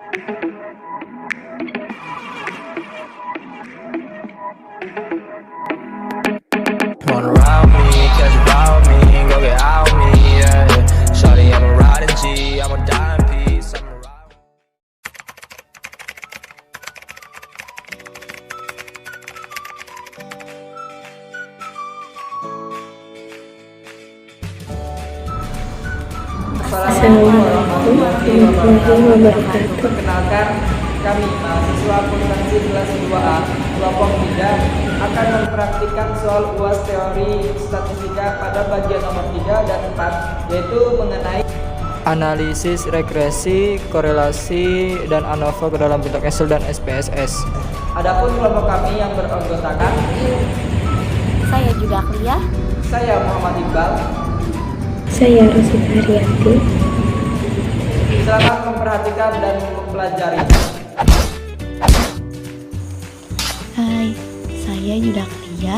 Wanna ride me, catch a ride me, go get out me, yeah, yeah. Shawty, I'm a riding G, I'm a dying piece, I'm a ride. Assalamualaikum warahmatullahi wabarakatuh. Perkenalkan, kami mahasiswa akuntansi kelas 2A kelompok 3 akan mempraktikkan soal UAS teori statistika pada bagian nomor 3 dan 4, yaitu mengenai analisis, regresi, korelasi, dan ANOVA ke dalam bentuk Excel dan SPSS. Adapun kelompok kami yang beranggotakan Saya juga Clia. saya Muhammad Iqbal. Saya Rosita Haryanti. Silakan memperhatikan dan mempelajari. Hai, saya Yuda Clia.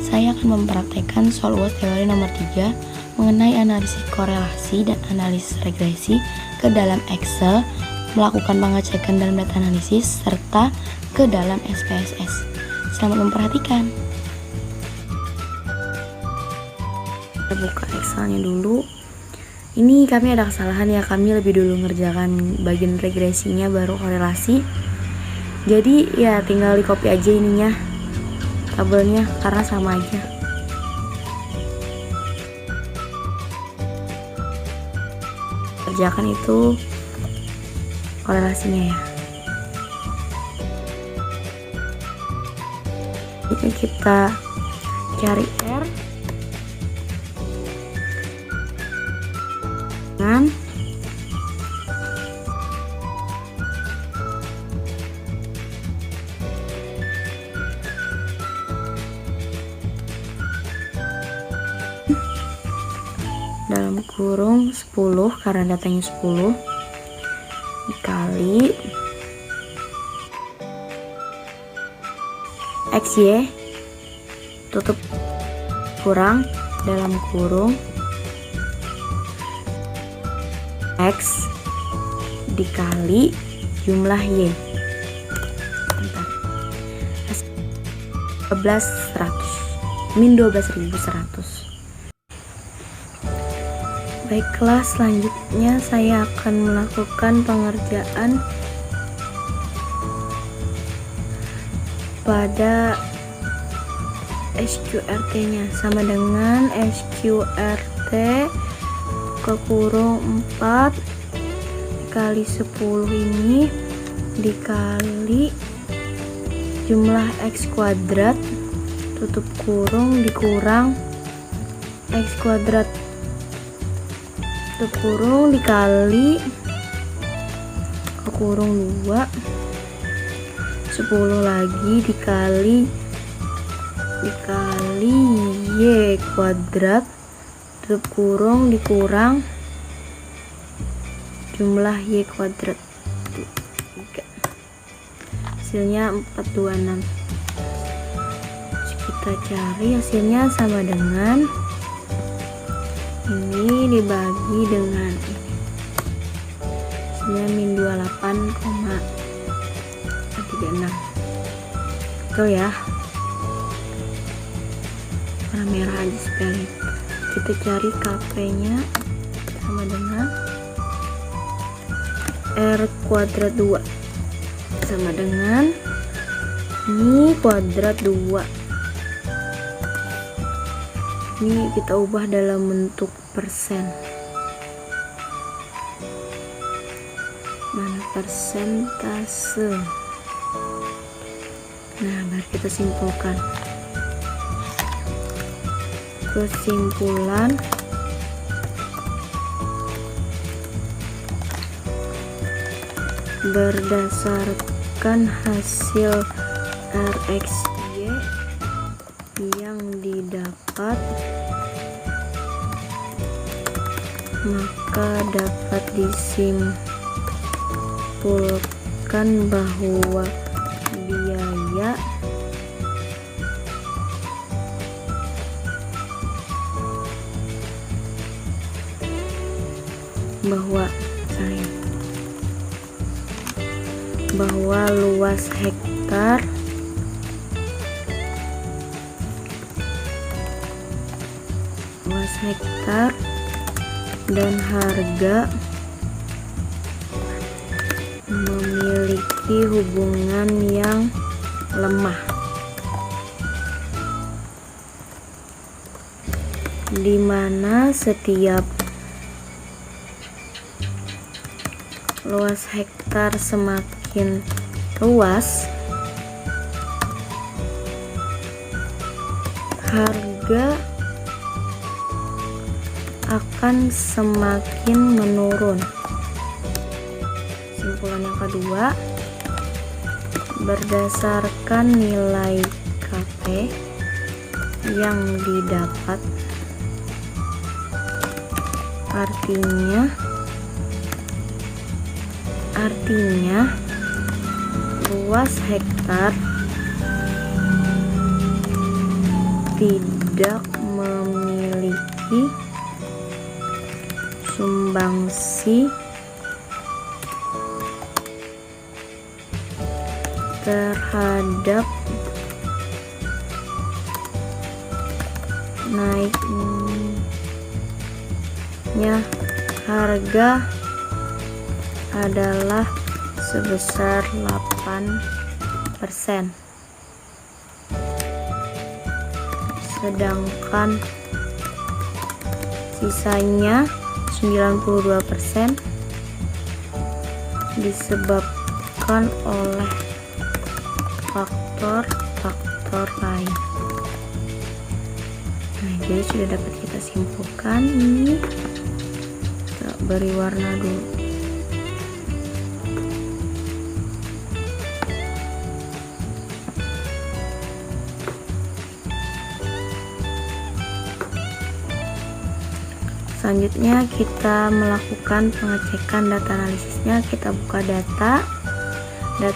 Saya akan mempraktekkan soal UAS teori nomor 3 mengenai analisis korelasi dan analisis regresi ke dalam Excel, melakukan pengecekan dalam data analisis, serta ke dalam SPSS. Selamat memperhatikan. Kita buka Excelnya dulu. Ini kami ada kesalahan ya, kami lebih dulu ngerjakan bagian regresinya baru korelasi. Jadi ya tinggal di copy aja ininya, tabelnya, karena sama aja. Kerjakan itu korelasinya ya. Ini kita cari R dengan dalam kurung 10 karena datanya 10 dikali XY tutup kurang dalam kurung X dikali jumlah Y. Bentar. 12.100 min 12.100. Baiklah, selanjutnya saya akan melakukan pengerjaan pada SQRT-nya, sama dengan SQRT ke kurung 4 dikali 10 ini dikali jumlah X kuadrat tutup kurung dikurang X kuadrat tutup kurung dikali ke kurung 2 10 lagi dikali Y kuadrat tutup kurung dikurang jumlah Y kuadrat 3. Hasilnya 426. Terus kita cari hasilnya sama dengan ini dibagi dengan ini, hasilnya min 28,36. Itu ya, warna merah aja sekali. Kita cari KP nya sama dengan R kuadrat 2 sama dengan ini kuadrat 2. Ini kita ubah dalam bentuk persen. Mana persentase? Nah, baru kita simpulkan. Kesimpulan berdasarkan hasil RXY yang didapat, maka dapat disimpulkan bahwa biaya bahwa luas hektar dan harga memiliki hubungan yang lemah, di mana setiap luas hektar semakin luas, harga akan semakin menurun. Kesimpulan yang kedua, berdasarkan nilai KP yang didapat, artinya luas hektar tidak memiliki sumbangsi terhadap naiknya harga adalah sebesar 8%, sedangkan sisanya 92% disebabkan oleh faktor-faktor lain. Nah, jadi sudah dapat kita simpulkan. Ini kita beri warna dulu. Selanjutnya kita melakukan pengecekan data analisisnya. Kita buka data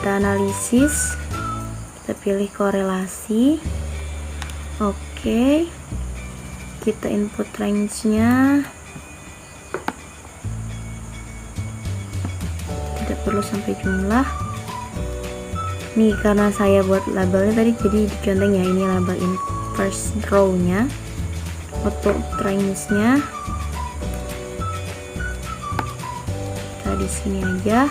analisis, kita pilih korelasi. Oke, kita input range-nya, tidak perlu sampai jumlah. Nih, karena saya buat labelnya tadi jadi diconteng ya, ini label first row-nya, output range-nya di sini aja.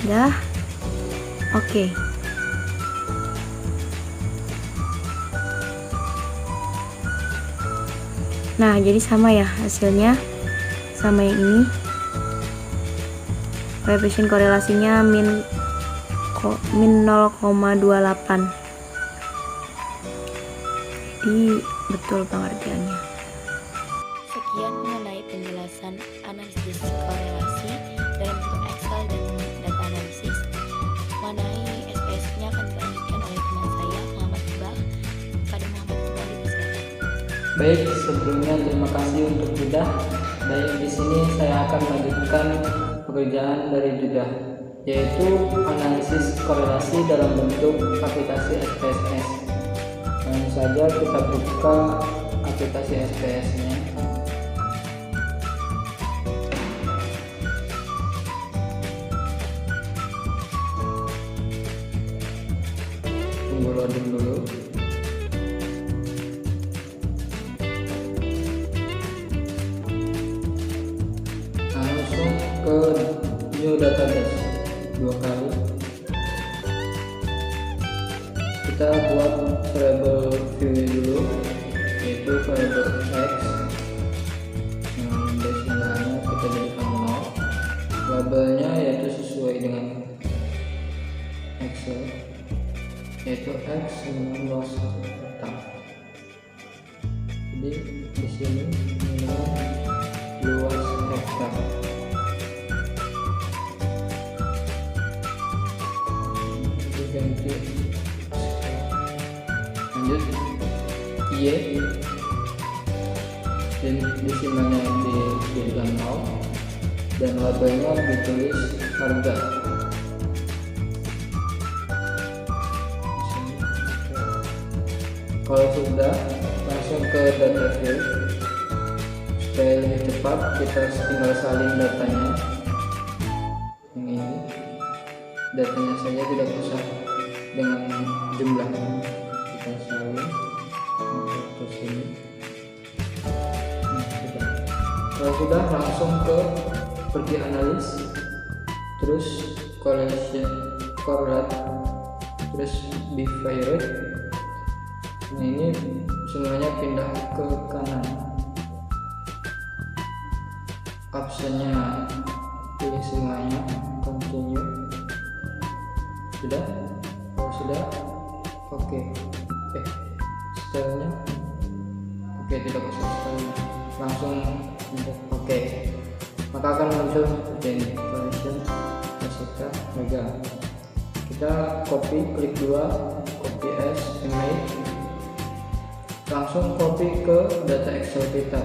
Dah. Oke. Nah, jadi sama ya hasilnya, sama yang ini. Koefisien korelasinya min 0,28. Jadi betul pengertiannya. Sekian mengenai penjelasan analisis korelasi dalam bentuk Excel dan data analisis. Mengenai SPS-nya akan dilanjutkan oleh teman saya, Muhammad Iqbal. Pada Muhammad Iqbal, dipersilakan. Baik, sebelumnya terima kasih untuk Judah. Baik, di sini saya akan melanjutkan pekerjaan dari Judah, yaitu analisis korelasi dalam bentuk aplikasi SPSS. Langsung saja kita buka aplikasi SPS-nya. Tunggu loading dulu. Langsung ke new database 2 kali. Kita buat variable view dulu, yaitu variable x yang desimalnya kita jadikan 0. Labelnya yaitu sesuai dengan Excel, yaitu x dengan luas hektar. Jadi di sini luas hektar. Ganti. Lanjut Y, dan desimalnya dijadikan 0 dan labelnya ditulis harga. Kalau sudah, langsung ke data view. Supaya lebih cepat, kita tinggal salin datanya yang ini. datanya saja, tidak usah dengan jumlahnya. Kita salin ke sini. Sudah. Kalau sudah, langsung ke pergi analis, terus correlate, terus bivariate. Nah, ini semuanya pindah ke kanan. Optionnya pilih semuanya, continue. Sudah? Kalau sudah, oke. Stylenya oke, tidak usah stylenya, langsung oke. Maka akan muncul seperti ini, collection Rosetta Mega. Kita copy, klik 2, copy as image, langsung copy ke data Excel kita.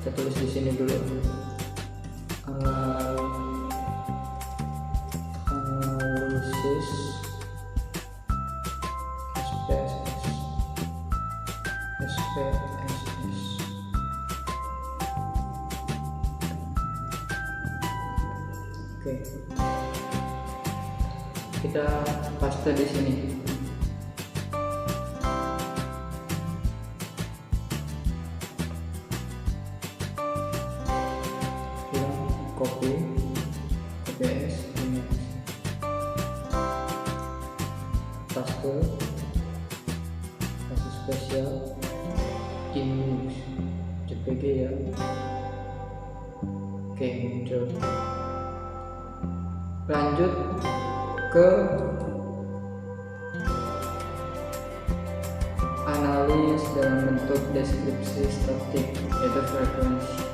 Kita tulis di sini dulu, analisis SPSS. Oke, kita paste di sini. Copy as image, paste spesial image JPG ya. Oke, muncul. Lanjut ke analis dalam bentuk deskripsi statik, yaitu frekuensi.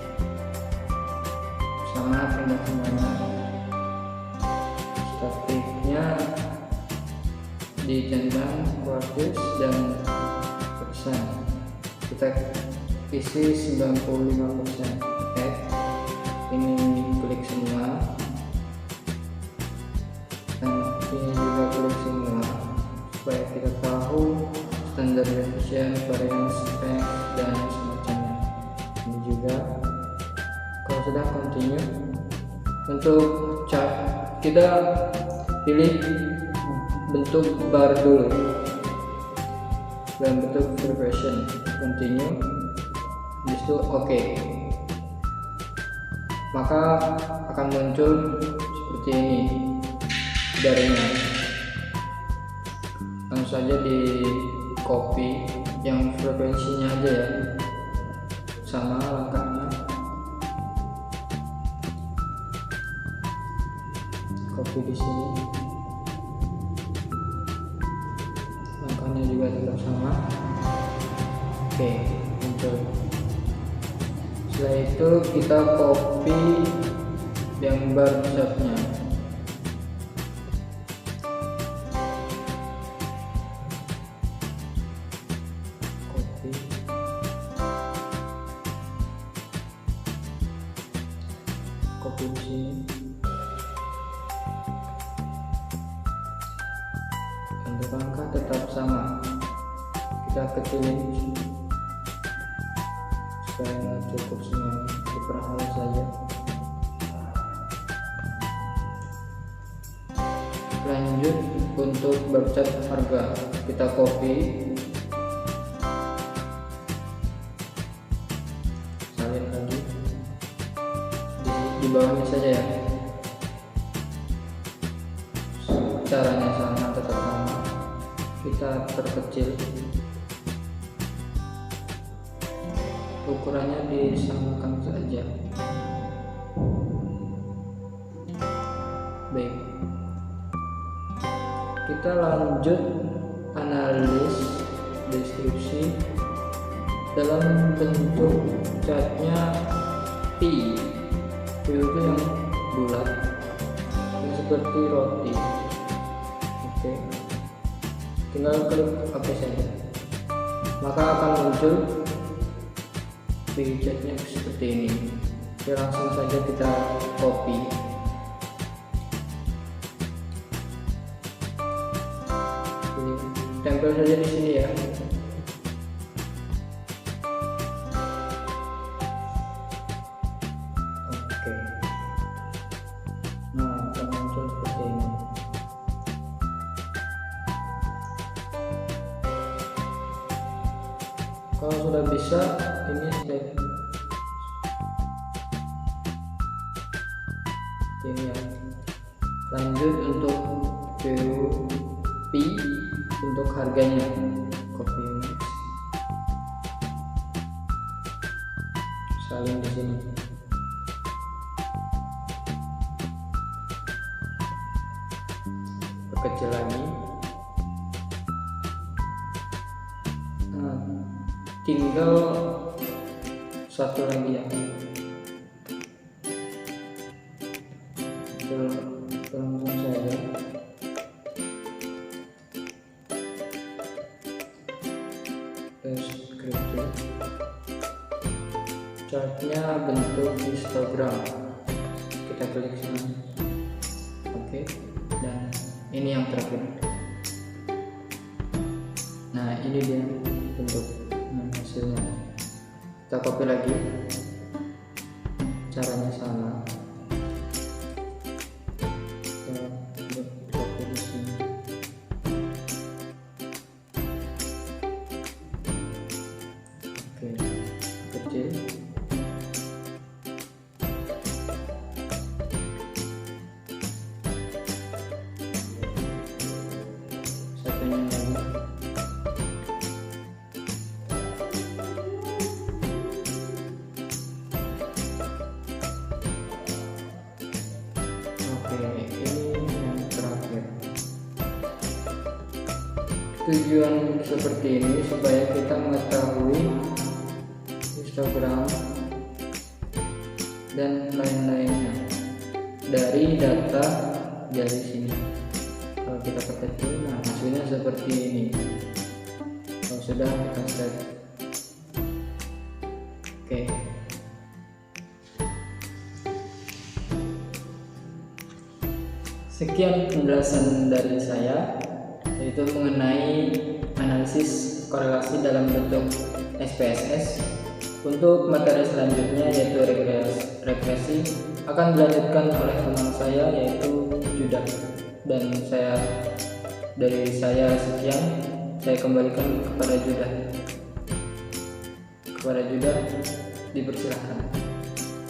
Sama, pindah kemana, statiknya dijentang quartile dan persen. Kita isi 95%. Oke, ini klik semua, dan ini juga klik semua, supaya kita tahu standar deviation, variance, strength, dan semacamnya. Ini juga. Kalau sudah, continue. Untuk chart kita pilih bentuk bar dulu dalam bentuk version, continue, habis itu oke. Maka akan muncul seperti ini barnya. Langsung saja di copy yang frekuensinya aja ya, sama langkahnya. Copy di sini, langkahnya juga tetap sama. Oke, muncul. Setelah itu kita copy yang bar chartnya. Copy di sini. Untuk angka tetap sama, kita kecilin supaya cukup semua, diperhalus saja. Lanjut untuk bercat harga, kita copy, salin lagi di bawahnya saja ya. Caranya sama, tetap sama, kita perkecil, ukurannya disamakan saja. Baik, kita lanjut analis deskripsi dalam bentuk catnya P itu yang bulat, yang seperti roti. Oke, tinggal klik oke saja, maka akan muncul widgetnya seperti ini. Oke, langsung saja kita copy, tempel saja di sini ya. Oke, Kalau sudah bisa, ini step ini ya. Lanjut untuk VP untuk harganya, copy salin di sini. Kecil lagi. Nah, tinggal satu lagi ya. Langsung saja. Deskripsi. Chartnya bentuk histogram. Kita klik sini. Oke. Dan ini yang terakhir. Nah, ini dia bentuk hasilnya. Kita copy lagi. Caranya sama. Kita copy di sini. Oke, kecil. Satunya lagi. Oke, ini yang terakhir. Tujuan seperti ini supaya kita mengetahui histogram dan lain-lainnya dari data dari sini. Kalau kita kecil, nah hasilnya seperti ini. Kalau sudah, kita save. Oke. Sekian penjelasan dari saya, yaitu mengenai analisis korelasi dalam bentuk SPSS. Untuk materi selanjutnya, yaitu regresi, akan dilanjutkan oleh teman saya, yaitu Judah. Dan dari saya sekian, saya kembalikan kepada Judah. Dipersilahkan.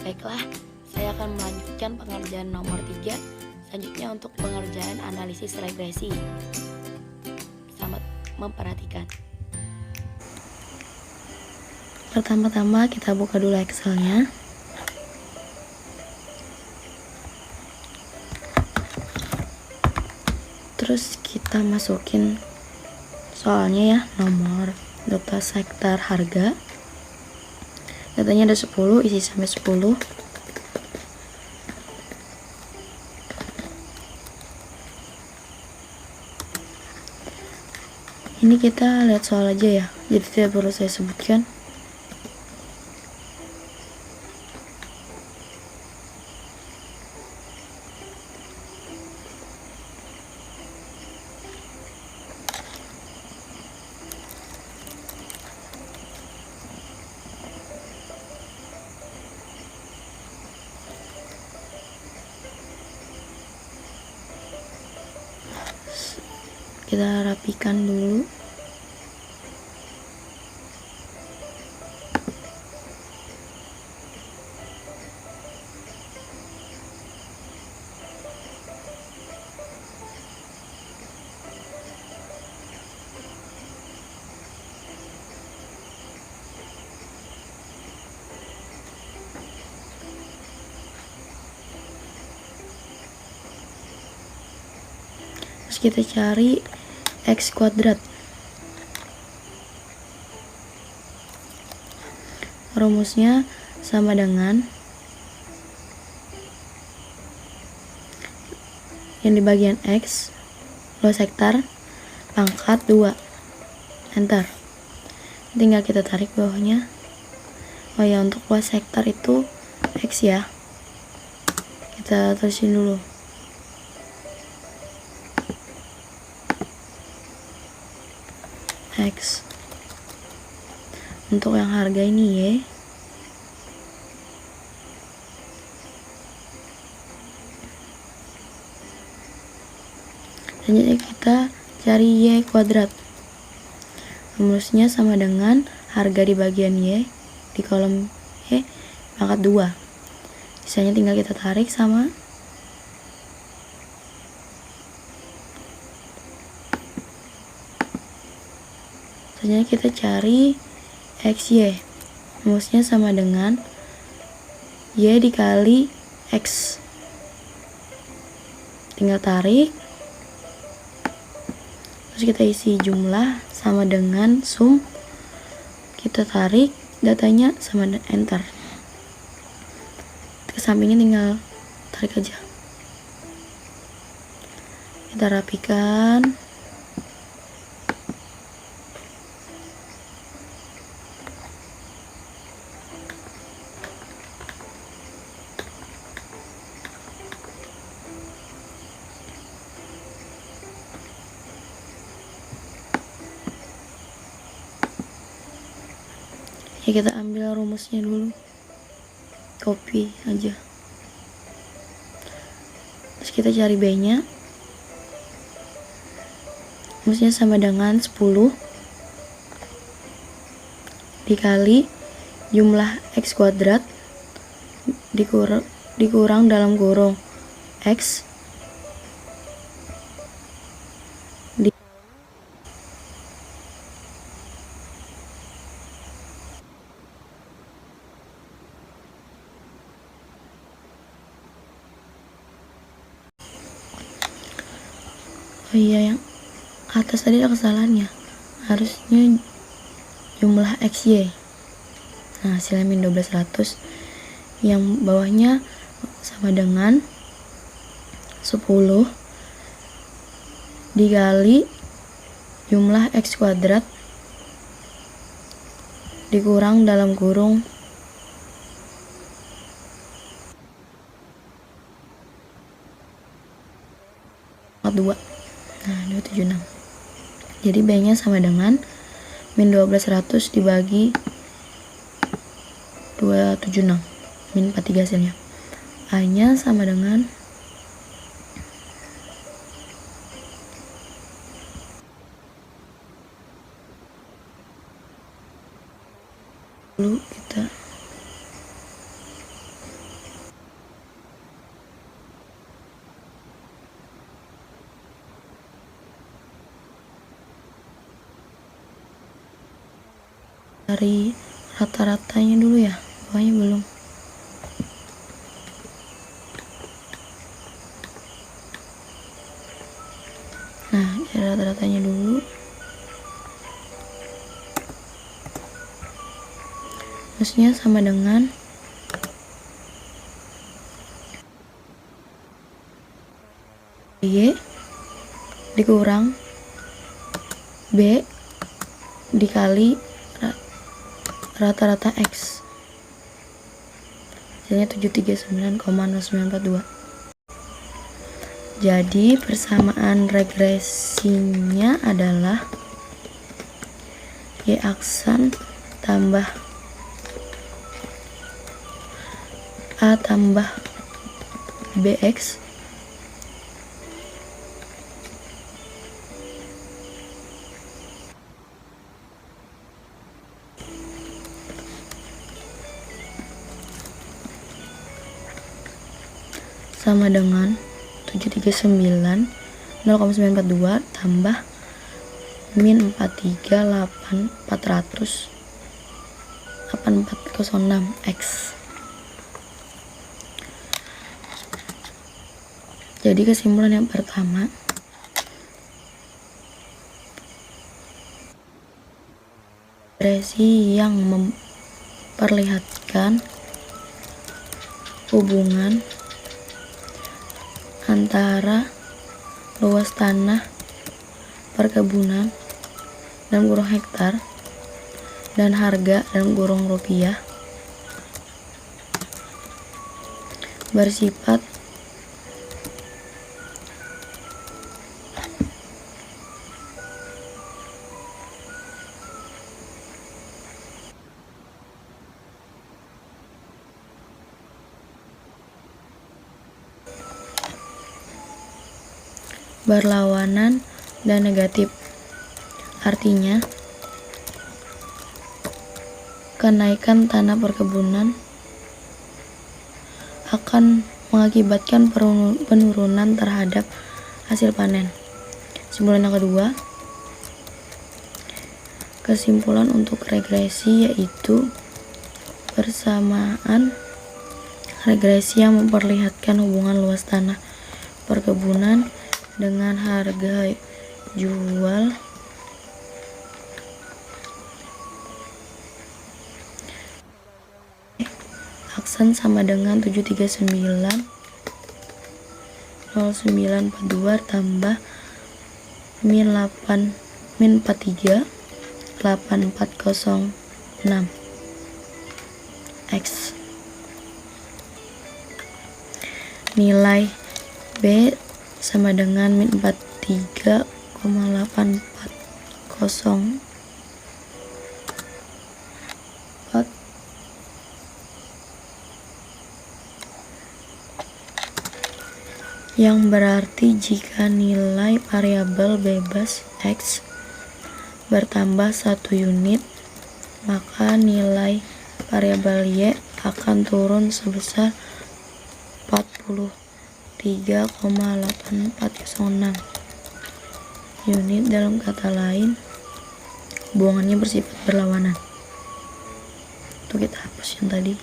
Baiklah, saya akan melanjutkan pengerjaan nomor 3. Selanjutnya untuk pengerjaan analisis regresi. Selamat memperhatikan. Pertama-tama kita buka dulu Excelnya. Terus kita masukin soalnya ya, nomor, data sektor, harga. Datanya ada 10, isi sampai 10. Ini kita lihat soal aja ya, jadi tidak perlu saya sebutkan. Kita rapikan dulu. Terus kita cari X kuadrat. Rumusnya sama dengan yang di bagian X, luas hektar, pangkat 2. Enter. Tinggal kita tarik bawahnya. Oh ya, untuk luas hektar itu X ya. Kita tulisin dulu. X. Untuk yang harga ini Y. Selanjutnya kita cari Y kuadrat. Rumusnya sama dengan harga di bagian Y di kolom Y pangkat 2. Sisanya tinggal kita tarik sama selanjutnya kita cari XY. Rumusnya sama dengan Y dikali X. Tinggal tarik. Terus kita isi jumlah sama dengan sum. Kita tarik datanya sama dengan enter. Ke sampingnya tinggal tarik aja. Kita rapikan. Ya, kita ambil rumusnya dulu, copy aja, terus kita cari B nya. Rumusnya sama dengan 10 dikali jumlah X kuadrat dikurang dalam kurung X oh iya, yang atas tadi ada kesalahannya, harusnya jumlah XY. Nah, hasilnya min 1200. Yang bawahnya sama dengan 10 dikali jumlah X kuadrat dikurang dalam kurung pangkat 2. Nah, 276. Jadi B nya sama dengan min 1200 dibagi 276, min 43 hasilnya. A nya sama dengan dulu kita cari rata-ratanya dulu ya, bawahnya belum. Nah, cari rata-ratanya dulu. Rumusnya sama dengan Y dikurang B dikali rata-rata X. Hasilnya 739,0942. Jadi persamaan regresinya adalah Y aksan tambah A tambah BX sama dengan 739 0,942 tambah min 438 8406 X. Jadi kesimpulan yang pertama, regresi yang memperlihatkan hubungan antara luas tanah perkebunan dalam kurung hektar dan harga dalam kurung rupiah bersifat berlawanan dan negatif. Artinya kenaikan tanah perkebunan akan mengakibatkan penurunan terhadap hasil panen. Kesimpulan yang kedua, kesimpulan untuk regresi yaitu persamaan regresi yang memperlihatkan hubungan luas tanah perkebunan dengan harga jual aksen sama dengan 7390942 tambah min 43 8406 X. Nilai B sama dengan min 43,8404 yang berarti jika nilai variabel bebas X bertambah 1 unit, maka nilai variabel Y akan turun sebesar 43,8406 unit. Dalam kata lain, hubungannya bersifat berlawanan. Itu kita hapus yang tadi.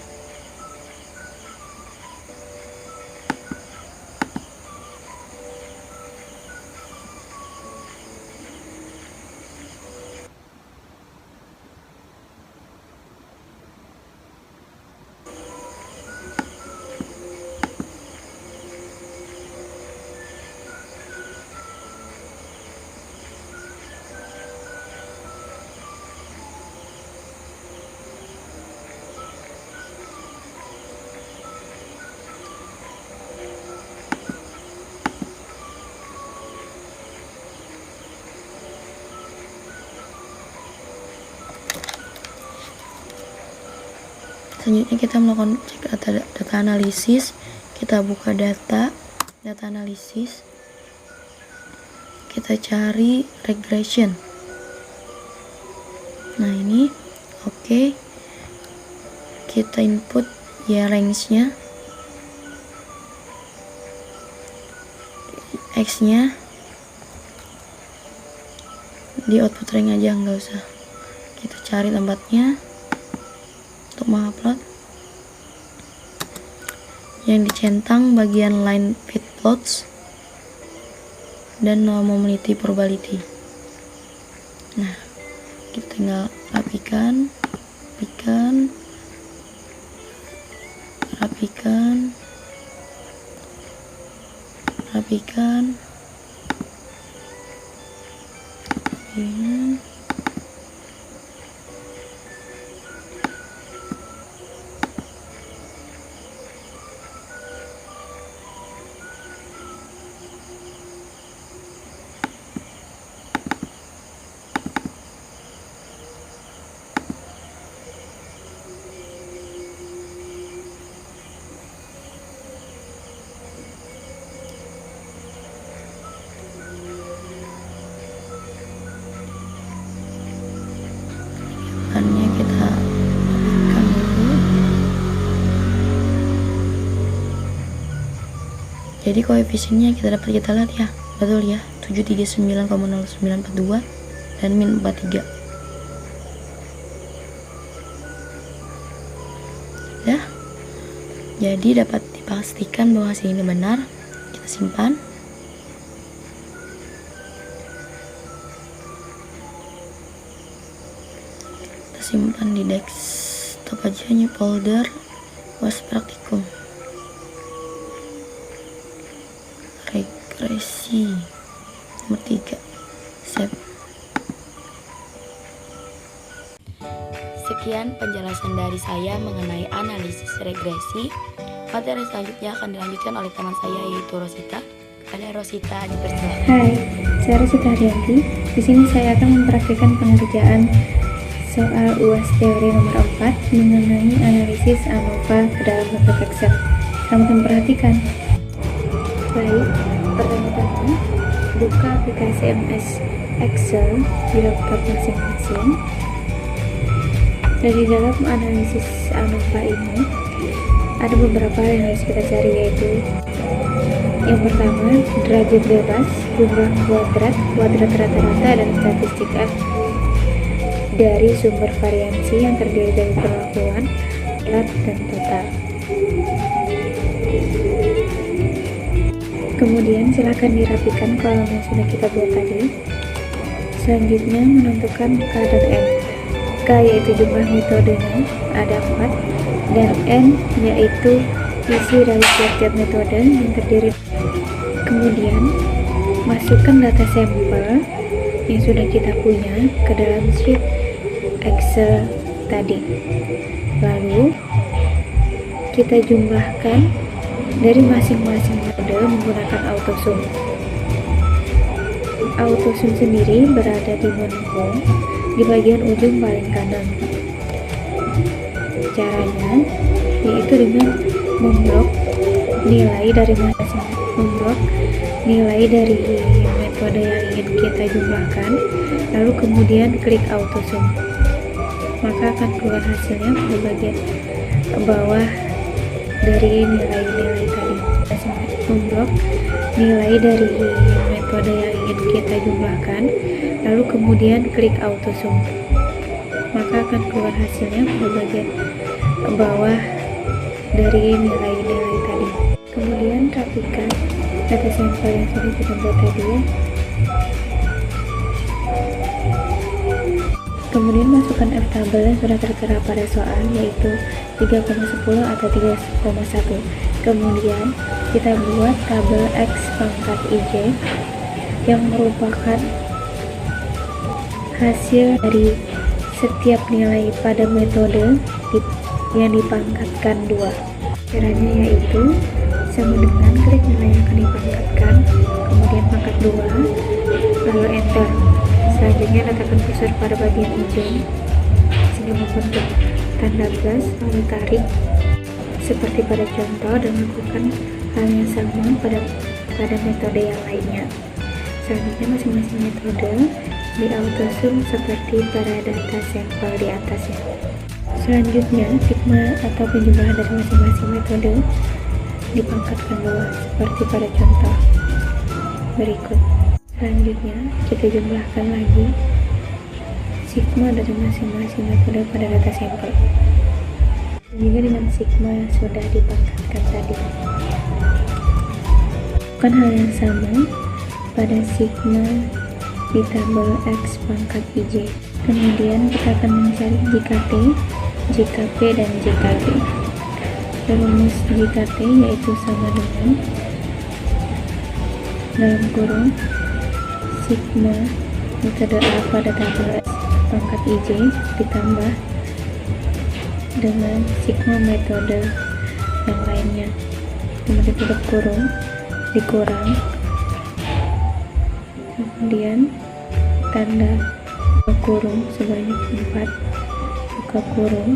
Selanjutnya kita melakukan cek data analisis. Kita buka data analisis, kita cari regression. Nah ini oke. Kita input ya range-nya, X-nya di output range aja, nggak usah kita cari tempatnya untuk mengupload. Yang dicentang bagian line fit plots dan normality probability. Nah, kita tinggal rapikan, kita rapikan dulu. Jadi koefisiennya kita lihat ya, betul ya, 739,0942 dan min 43 ya. Jadi dapat dipastikan bahwa hasil ini benar. Kita simpan. Simpan di desktop aja, new folder UAS praktikum regresi nomor 3, save. Sekian penjelasan dari saya mengenai analisis regresi. Materi selanjutnya akan dilanjutkan oleh teman saya yaitu Rosita. Kepada Rosita dipersilakan. Hai, saya Rosita Haryanti. Di sini saya akan mempraktikkan pengerjaan soal UAS teori nomor 4 mengenai analisis ANOVA ke dalam bentuk Excel. Selamat memperhatikan. Baik, pertama-tama buka aplikasi MS Excel di laptop masing-masing. Dari dalam analisis ANOVA ini ada beberapa yang harus kita cari, yaitu yang pertama derajat bebas, jumlah kuadrat rata-rata, dan statistik F dari sumber variansi yang terdiri dari perlakuan, alat, dan total. Kemudian silakan dirapikan kolom yang sudah kita buat tadi. Selanjutnya menentukan K dan N. K yaitu jumlah metodenya, ada 4, dan N yaitu isi dari tiap-tiap metode yang terdiri. Kemudian masukkan data sampel yang sudah kita punya ke dalam sheet Excel tadi. Lalu kita jumlahkan dari masing-masing metode menggunakan AutoSum. AutoSum sendiri berada di menu di bagian ujung paling kanan. Caranya yaitu dengan memblok nilai dari metode yang ingin kita jumlahkan, lalu kemudian klik AutoSum, maka akan keluar hasilnya pada bagian bawah dari nilai-nilai tadi. Memblok nilai dari metode yang ingin kita jumlahkan, lalu kemudian klik AutoSum, maka akan keluar hasilnya pada bagian bawah dari nilai-nilai tadi. Kemudian rapikan data sampel yang sudah kita buat tadi ya. Kemudian masukkan F tabel yang sudah tertera pada soal, yaitu 3,10 atau 3,1. Kemudian kita buat tabel X pangkat IJ yang merupakan hasil dari setiap nilai pada metode yang dipangkatkan 2. Caranya yaitu sama dengan klik nilai yang akan dipangkatkan, kemudian pangkat 2, lalu enter. Selanjutnya letakkan kursor pada bagian hijau sehingga membentuk tanda plus, lalu tarik seperti pada contoh, dan lakukan hal yang sama pada metode yang lainnya. Selanjutnya masing-masing metode di AutoSum seperti pada data sampel di atasnya. Selanjutnya sigma atau penjumlahan dari masing-masing metode dipangkatkan 2 seperti pada contoh berikut. Selanjutnya kita jumlahkan lagi sigma dari masing-masing metode pada data sampel juga dengan sigma yang sudah dipangkatkan tadi. Lakukan hal yang sama pada sigma di tabel X pangkat IJ. Kemudian kita akan mencari JKT, JKP, dan JKG. Rumus JKT yaitu sama dengan dalam kurung sigma metode A pada tabel X pangkat IJ ditambah dengan sigma metode yang lainnya, kemudian tutup kurung, dikurang, kemudian tanda kurung sebanyak 4, buka kurung,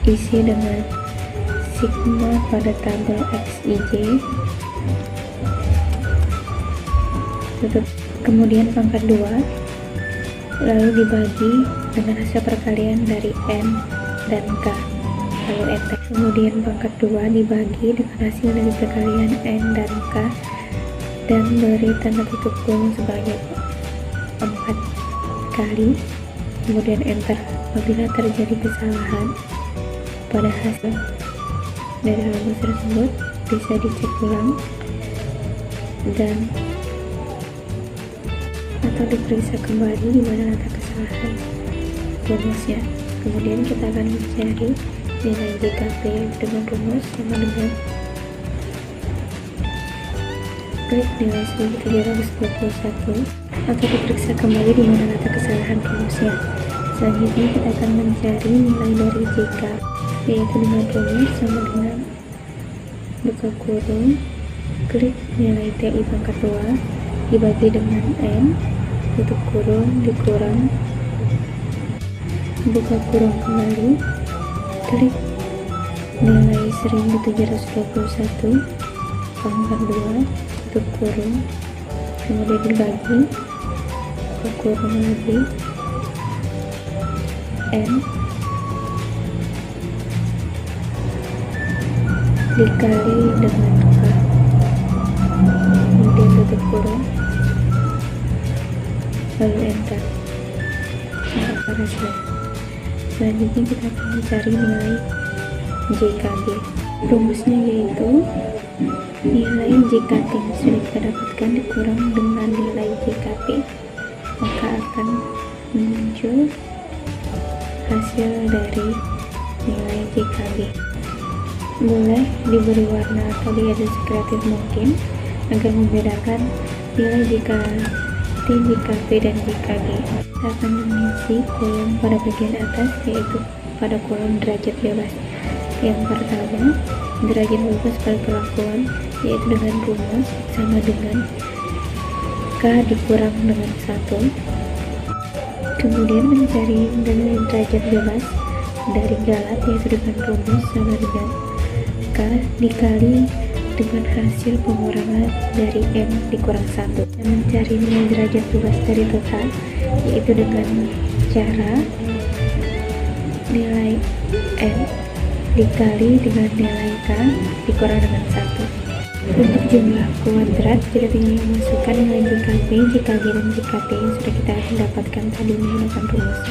isi dengan sigma pada tabel XIJ, tutup, kemudian pangkat 2, lalu dibagi dengan hasil perkalian dari N dan K, lalu enter. Kemudian pangkat 2 dibagi dengan hasil dari perkalian N dan K, dan beri tanda tutup kurung sebanyak 4 kali, kemudian enter. Apabila terjadi kesalahan pada hasil dari rumus tersebut, bisa dicek ulang dan atau diperiksa kembali di mana letak kesalahan rumusnya. Kemudian kita akan mencari nilai JKP dengan rumus sama dengan klik nilai 1721 atau diperiksa kembali di mana letak kesalahan rumusnya. Selanjutnya kita akan mencari nilai dari JK, yaitu dengan rumus sama dengan buka kurung, klik nilai TI pangkat 2 dibagi dengan N, tutup kurung, dikurang, buka kurung kembali, klik nilai 1721 pangkat 2, tutup kurung, kemudian dibagi, buka kurung lagi, N dikali dengan K, kemudian tutup kurung, lalu enter. Mendapatkan hasilnya. Selanjutnya kita akan mencari nilai JKG. Rumusnya yaitu nilai JKT yang sudah kita dapatkan dikurang dengan nilai JKP, maka akan muncul hasil dari nilai JKB. Boleh diberi warna atau diedit sekreatif mungkin agar membedakan nilai JKT, JKP, dan JKG. Kita akan mengisi kolom pada bagian atas, yaitu pada kolom derajat bebas. Yang pertama, derajat bebas pada perlakuan, yaitu dengan rumus sama dengan K dikurang dengan 1. Kemudian mencari nilai derajat bebas dari galat, yaitu dengan rumus sama dengan K dikali dengan hasil pengurangan dari M dikurang 1. Dan mencari nilai derajat bebas dari total, yaitu dengan cara nilai N dikali dengan nilai K dikurang dengan 1. Untuk jumlah kuadrat, kita tinggal memasukkan nilai JKP, JKG, dan JKT yang sudah kita dapatkan tadi menggunakan rumus.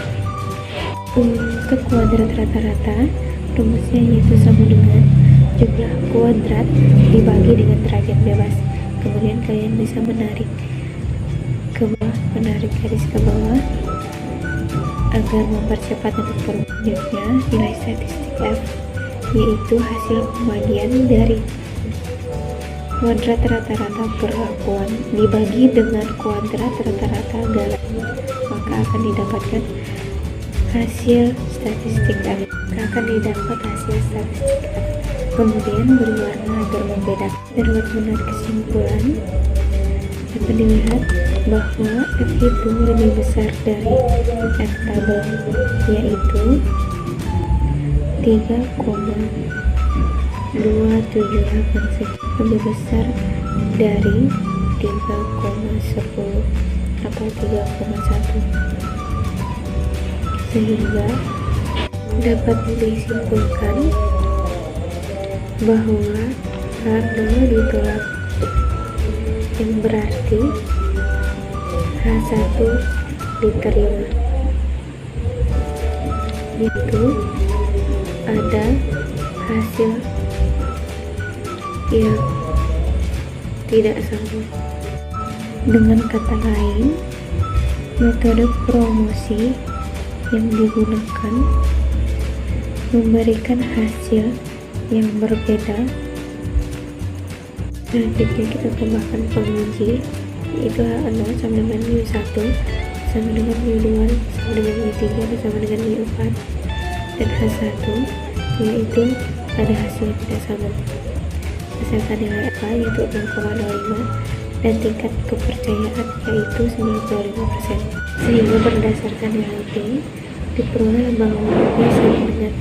Untuk kuadrat rata-rata, rumusnya yaitu sama dengan jumlah kuadrat dibagi dengan derajat bebas. Kemudian kalian bisa menarik ke bawah, menarik garis ke bawah agar mempercepat untuk selanjutnya nilai statistik F, yaitu hasil pembagian dari kuadrat rata-rata perlakuan dibagi dengan kuadrat rata-rata galat, maka akan didapatkan hasil statistik F. Kemudian berwarna agar membedakan. Dapat menarik kesimpulan, dapat dilihat bahwa F itu lebih besar dari F tabel, yaitu 3,278 lebih besar dari 3,10 atau 3,1, sehingga dapat disimpulkan bahwa H0 ditolak, yang berarti H1 diterima, yaitu ada hasil yang tidak sama. Dengan kata lain, metode promosi yang digunakan memberikan hasil yang berbeda. Selanjutnya kita tambahkan penguji, yaitu H0 sama dengan mu1 sama dengan mu2 sama dengan mu3 sama dengan mu4, dan H1 yaitu ada hasil yang tidak sama berdasarkan nilai apa, yaitu 0,05, dan tingkat kepercayaan yaitu 95%, sehingga berdasarkan nilai P diperoleh bahwa P sama dengan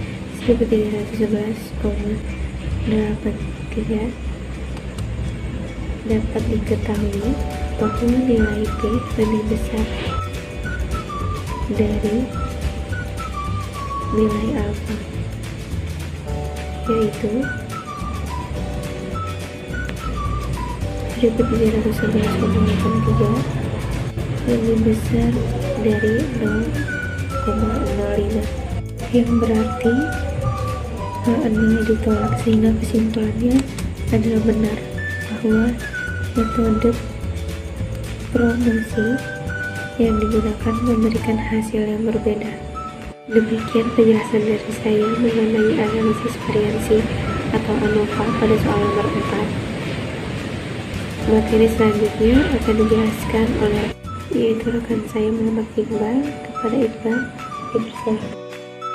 1311,83. Dapat diketahui bahwa nilai P lebih besar dari nilai alfa, yaitu 1311,83 lebih besar dari 0,05, yang berarti H0 ditolak, sehingga kesimpulannya adalah benar bahwa metode promosi yang digunakan memberikan hasil yang berbeda. Demikian penjelasan dari saya mengenai analisis variansi atau ANOVA pada soal nomor 4. Materi selanjutnya akan dijelaskan oleh yaitu rekan saya Muhammad Iqbal. Kepada Iqbal, dipersilakan.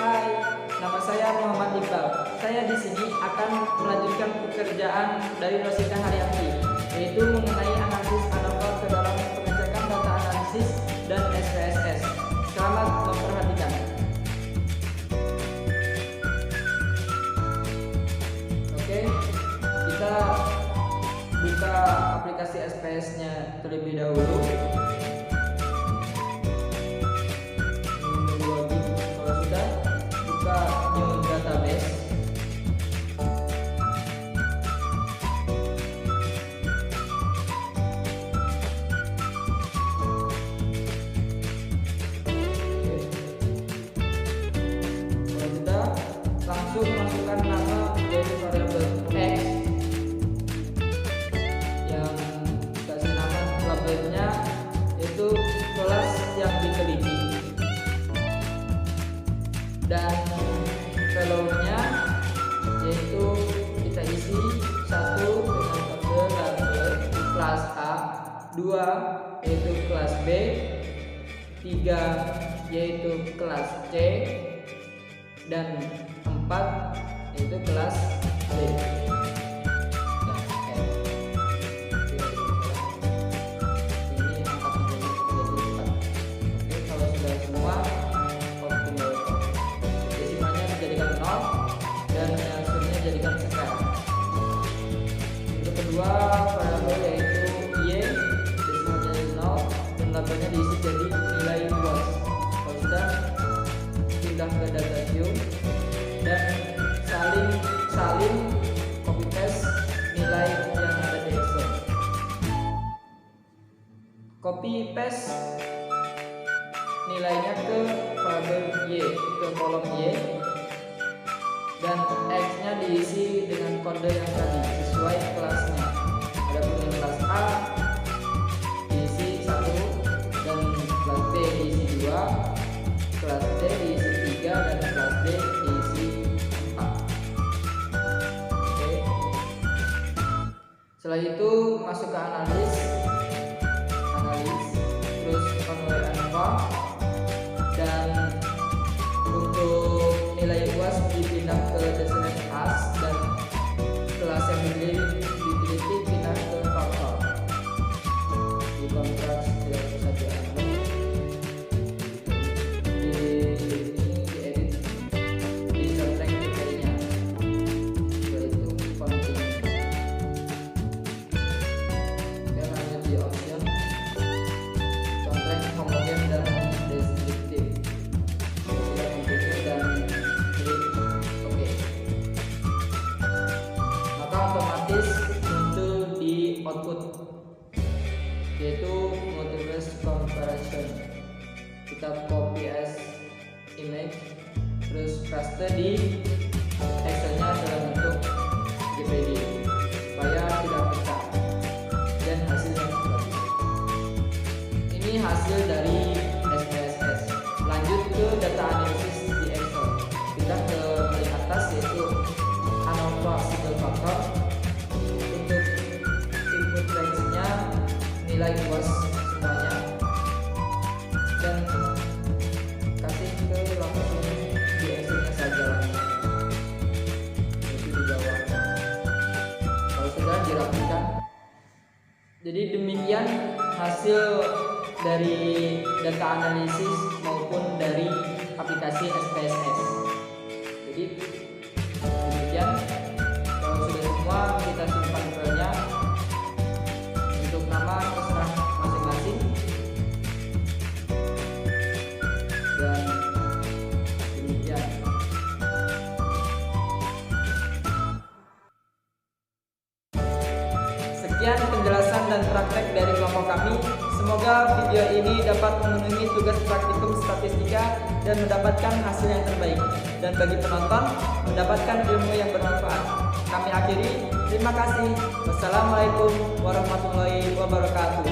Hai, nama saya Muhammad Iqbal. Saya di sini akan melanjutkan pekerjaan dari Rosita Haryanti, yaitu mengenai analisis ANOVA ke dalam pengecekan data analisis dan SPSS. Selamat memperhatikan. Oke, kita buka aplikasi SPS-nya terlebih dahulu. Kalau sudah, Fellow-nya yaitu kita isi 1 dengan kode label kelas A, 2 yaitu kelas B, 3 yaitu kelas C, dan 4 yaitu kelas D. Ini angka menjadi 4. Oke, kalau sudah semua optimal, desimalnya dijadikan 0 dan hasilnya jadikan square. Untuk kedua variabel yaitu Y, desimalnya jadi 0 dan labelnya diisi jadi nilai UAS. Kalau sudah, pindah ke data view dan salin copy paste nilai yang ada di Excel. Copy paste nilainya ke variabel Y, ke kolom Y, dan X nya diisi dengan kode yang tadi sesuai kelasnya. Adapun yang kelas A diisi 1 dan kelas B diisi 2, kelas D diisi 3 dan kelas D diisi 4. Oke. Setelah itu masuk ke analis, terus convert ANOVA, dan untuk nilai UAS dipindah ke destination as dan kelas yang dipilih pindah ke faktor. Di kontrak tidak bisa diambil. Diedit di select kriterianya, yaitu continue. Oke, lanjut di option contract homogen dan descriptive. Sudah mengikuti dan klik oke. Maka otomatis muncul di output yaitu multiverse comparison. Kita copy as image, terus paste di Excelnya dalam bentuk JPG supaya tidak pecah dan hasilnya bagus. Ini hasil dari SPSS. Lanjut ke data analisis di Excel. Kita ke paling atas yaitu ANOVA single factor. Untuk input range-nya nilai UAS semuanya, dan kasih ke langsung di Excel-nya saja, itu di bawah. Kalau sudah dirapikan, jadi demikian hasil dari data analisis maupun dari aplikasi SPSS. Jadi demikian. Kalau sudah semua, kita simpan filenya. Untuk nama terserah masing-masing, dan demikian. Sekian penjelasan dan praktek dari kelompok kami. Semoga video ini dapat memenuhi tugas praktikum statistika dan mendapatkan hasil yang terbaik, dan bagi penonton mendapatkan ilmu yang bermanfaat. Kami akhiri, terima kasih. Wassalamualaikum warahmatullahi wabarakatuh.